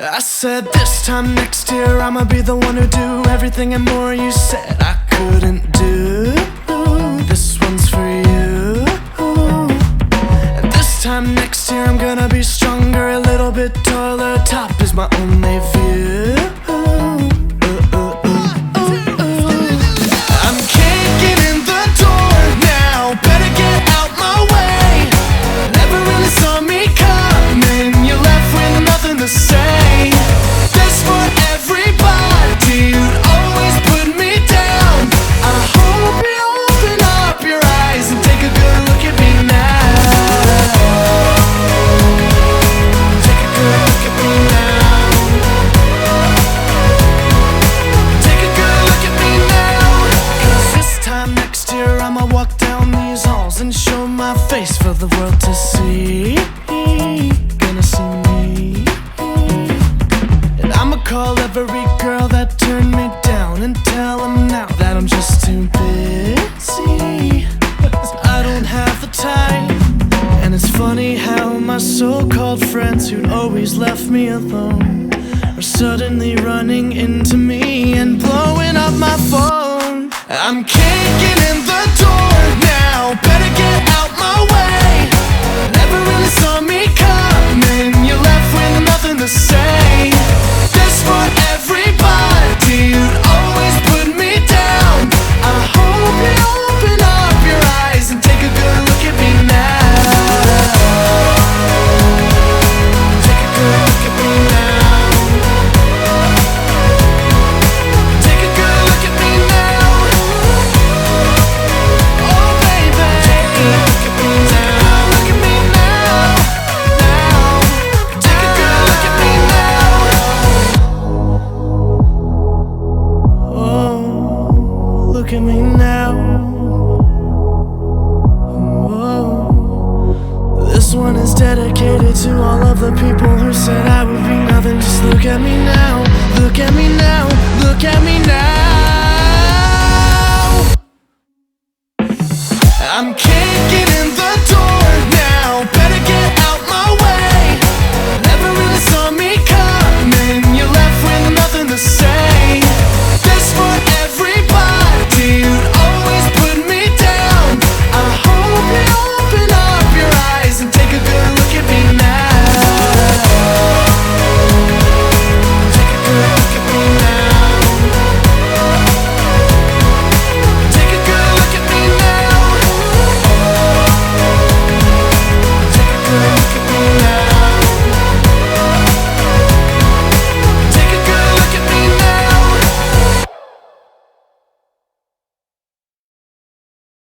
I said this time next year I'ma be the one who do everything and more you said I couldn't do. This one's for you. And this time next year I'm gonna be stronger, a little bit taller. Top is my only view. I'm kicking in the door now, better get out my way. Never really saw me coming, you're left with nothing to say. This for everybody, you'd always put me down. I hope you open up your eyes and take a good look at me now. Take a good look at me now. Take a good look at me now. 'Cause this time next year I'ma walk down these halls and show my face for the world to see. Gonna see me. And I'ma call every girl that turned me down and tell them now that I'm just too busy. I don't have the time. And it's funny how my so-called friends who'd always left me alone are suddenly running into me and blowing up my phone. I'm kicking in the door now, better get out my way. Never really saw me coming, you're left with nothing to say. This for everybody, you'd always put me down. I hope you open up your eyes and take a good look at me now. Take a good look at me now. Take a good look at me now. Oh baby, take a good look at me now. Look at me now, now. Take a good look at me now. Oh, look at me now. Oh, this one is dedicated to all of the people who said I would be nothing. Just look at me now. Look at me now. Look at me now. I'm